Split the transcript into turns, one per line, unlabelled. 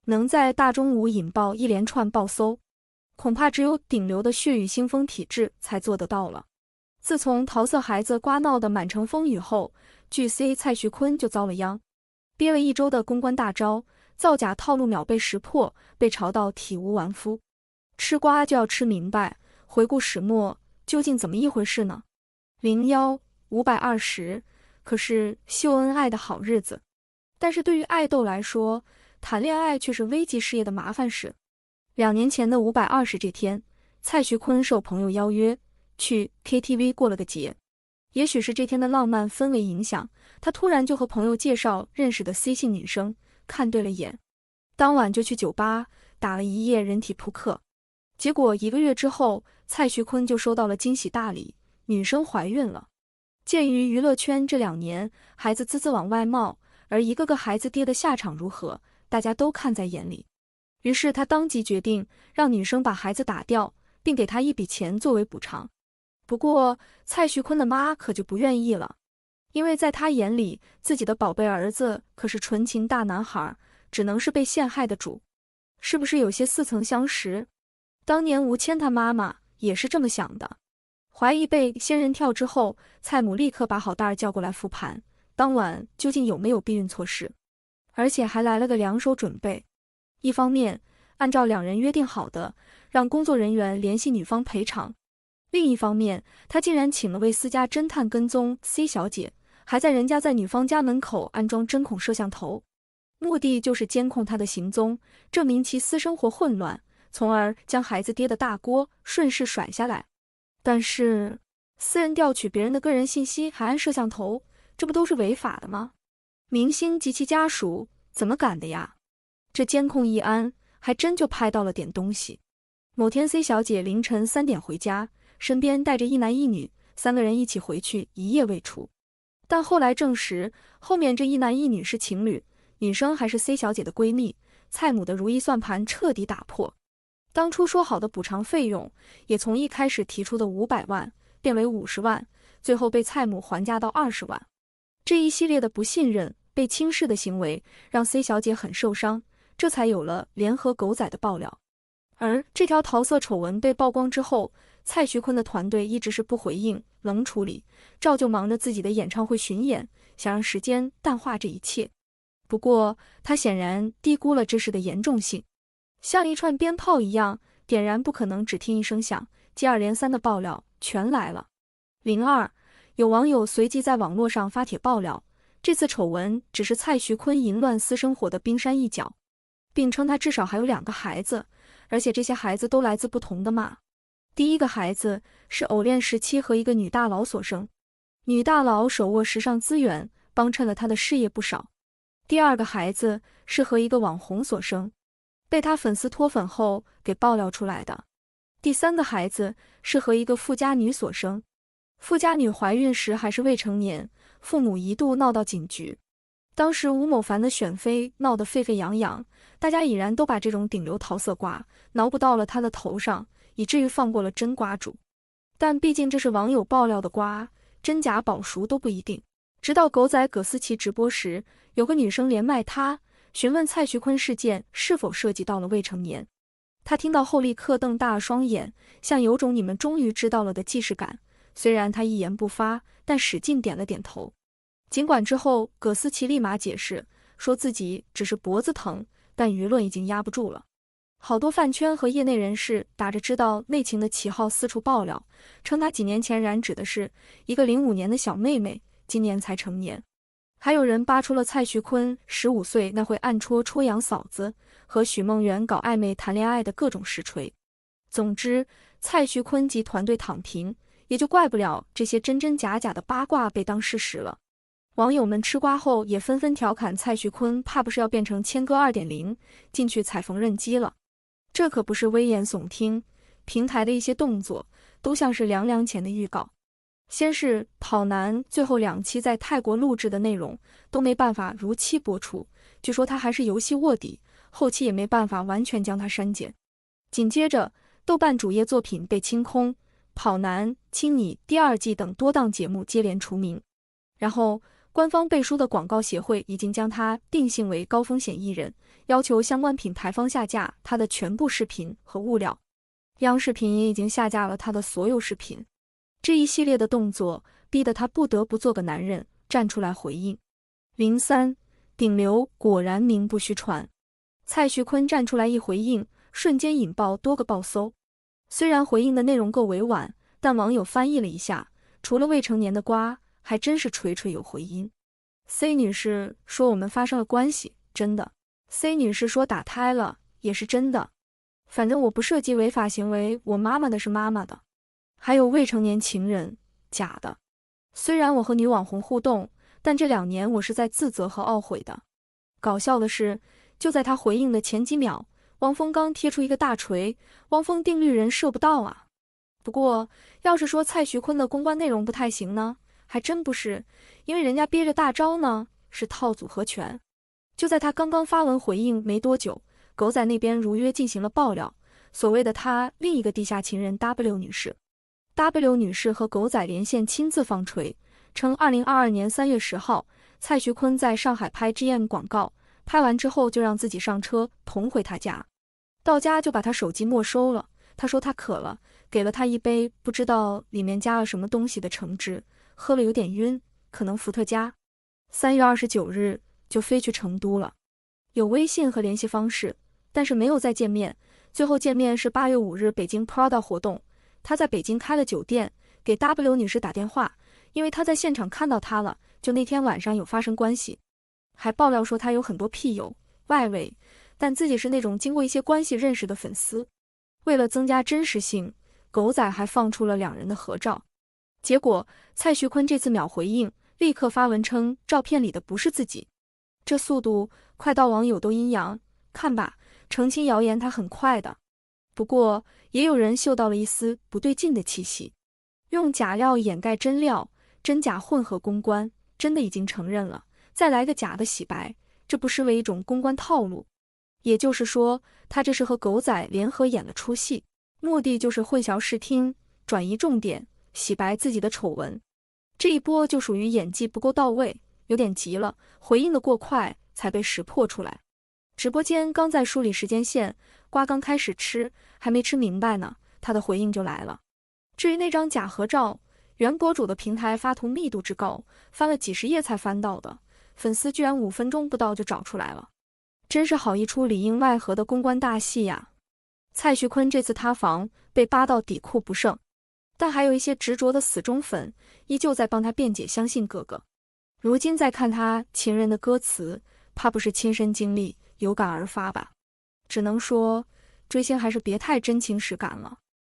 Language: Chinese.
能在大中午引爆一连串爆搜，恐怕只有顶流的血雨腥风体质才做得到了。自从桃色孩子瓜闹得满城风雨后，据 C 蔡徐坤就遭了殃。憋了1周的公关大招，造假套路秒被识破，被嘲到体无完肤。吃瓜就要吃明白，回顾始末，究竟怎么一回事呢？01、520，可是秀恩爱的好日子。但是对于爱豆来说，谈恋爱却是危及事业的麻烦事。2年前的520这天，蔡徐坤受朋友邀约去 KTV 过了个节。也许是这天的浪漫氛围影响，他突然就和朋友介绍认识的 C 姓女生，看对了眼。当晚就去酒吧打了一夜人体扑克。结果1个月之后，蔡徐坤就收到了惊喜大礼，女生怀孕了。鉴于娱乐圈这2年孩子滋滋往外冒，而一个个孩子爹的下场如何，大家都看在眼里。于是他当即决定让女生把孩子打掉，并给她一笔钱作为补偿。不过蔡徐坤的妈可就不愿意了，因为在她眼里，自己的宝贝儿子可是纯情大男孩，只能是被陷害的主。是不是有些似曾相识？当年吴谦他妈妈也是这么想的。怀疑被仙人跳之后，蔡母立刻把好蛋儿叫过来复盘，当晚究竟有没有避孕措施，而且还来了个2手准备。一方面，按照2人约定好的，让工作人员联系女方赔偿；另一方面，他竟然请了位私家侦探跟踪 C 小姐，还在人家在女方家门口安装针孔摄像头，目的就是监控她的行踪，证明其私生活混乱，从而将孩子爹的大锅顺势甩下来。但是，私人调取别人的个人信息还安摄像头，这不都是违法的吗？明星及其家属怎么敢的呀？这监控一安，还真就拍到了点东西。某天 C 小姐凌晨3点回家，身边带着一男一女，3个人一起回去，一夜未除。但后来证实，后面这一男一女是情侣，女生还是 C 小姐的闺蜜。蔡母的如意算盘彻底打破，当初说好的补偿费用也从一开始提出的500万变为50万，最后被蔡母还价到20万。这一系列的不信任、被轻视的行为让 C 小姐很受伤，这才有了联合狗仔的爆料。而这条桃色丑闻被曝光之后，蔡徐坤的团队一直是不回应、冷处理，照旧忙着自己的演唱会巡演，想让时间淡化这一切。不过他显然低估了这事的严重性，像一串鞭炮一样点燃，不可能只听一声响，接二连三的爆料全来了。02，有网友随即在网络上发帖爆料，这次丑闻只是蔡徐坤淫乱私生活的冰山一角，并称他至少还有2个孩子，而且这些孩子都来自不同的妈。第一个孩子是偶恋时期和一个女大佬所生，女大佬手握时尚资源，帮衬了他的事业不少。第2个孩子是和一个网红所生，被他粉丝脱粉后给爆料出来的。第3个孩子是和一个富家女所生，富家女怀孕时还是未成年，父母一度闹到警局。当时吴某凡的选妃闹得沸沸扬扬，大家已然都把这种顶流桃色瓜挠不到了他的头上，以至于放过了真瓜主。但毕竟这是网友爆料的瓜，真假保熟都不一定。直到狗仔葛思琪直播时，有个女生连麦他，询问蔡徐坤事件是否涉及到了未成年。他听到后立刻瞪大了双眼，像有种你们终于知道了的既视感。虽然他一言不发，但使劲点了点头。尽管之后葛思琪立马解释，说自己只是脖子疼，但舆论已经压不住了。好多饭圈和业内人士打着知道内情的旗号四处爆料，称他几年前染指的是一个05年的小妹妹，今年才成年。还有人扒出了蔡徐坤15岁那会暗戳杨嫂子和许梦圆搞暧昧谈恋爱的各种实锤。总之，蔡徐坤及团队躺平，也就怪不了这些真真假假的八卦被当事实了。网友们吃瓜后也纷纷调侃蔡徐坤怕不是要变成谦哥 2.0 进去踩缝纫机了。这可不是危言耸听，平台的一些动作都像是凉凉前的预告。先是跑男最后2期在泰国录制的内容都没办法如期播出，据说他还是游戏卧底，后期也没办法完全将他删减。紧接着豆瓣主页作品被清空，跑男、亲你第2季等多档节目接连除名。然后官方背书的广告协会已经将他定性为高风险艺人，要求相关品牌方下架他的全部视频和物料。央视频也已经下架了他的所有视频。这一系列的动作逼得他不得不做个男人，站出来回应。03顶流果然名不虚传，蔡徐坤站出来一回应，瞬间引爆多个爆搜。虽然回应的内容够委婉，但网友翻译了一下，除了未成年的瓜，还真是锤锤有回音。C 女士说我们发生了关系，真的。C 女士说打胎了，也是真的。反正我不涉及违法行为，我妈妈的是妈妈的。还有未成年情人，假的。虽然我和女网红互动，但这2年我是在自责和懊悔的。搞笑的是，就在他回应的前几秒，汪峰刚贴出一个大锤，汪峰定律人射不到啊。不过，要是说蔡徐坤的公关内容不太行呢，还真不是，因为人家憋着大招呢，是套组合拳。就在他刚刚发文回应没多久，狗仔那边如约进行了爆料，所谓的他另一个地下情人 W 女士。W 女士和狗仔连线亲自放锤，称2022年3月10号，蔡徐坤在上海拍 GM 广告，拍完之后就让自己上车同回他家，到家就把他手机没收了。他说他渴了，给了他一杯不知道里面加了什么东西的橙汁，喝了有点晕，可能伏特加。3月29日就飞去成都了，有微信和联系方式，但是没有再见面。最后见面是8月5日北京 Prada 活动，他在北京开了酒店，给 W 女士打电话，因为他在现场看到她了，就那天晚上有发生关系。还爆料说他有很多屁友外围，但自己是那种经过一些关系认识的粉丝。为了增加真实性，狗仔还放出了2人的合照。结果蔡徐坤这次秒回应，立刻发文称照片里的不是自己。这速度快到网友都阴阳，看吧，澄清谣言他很快的。不过也有人嗅到了一丝不对劲的气息，用假料掩盖真料，真假混合公关，真的已经承认了，再来个假的洗白，这不失为一种公关套路。也就是说，他这是和狗仔联合演了出戏，目的就是混淆视听，转移重点，洗白自己的丑闻。这一波就属于演技不够到位，有点急了，回应的过快，才被识破出来。直播间刚在梳理时间线，瓜刚开始吃，还没吃明白呢，他的回应就来了。至于那张假合照，原博主的平台发图密度之高，翻了几十页才翻到的，粉丝居然5分钟不到就找出来了。真是好一出里应外合的公关大戏呀！蔡徐坤这次塌房被扒到底裤不剩，但还有一些执着的死忠粉依旧在帮他辩解，相信哥哥。如今再看他情人的歌词，怕不是亲身经历，有感而发吧。只能说追星还是别太真情实感了。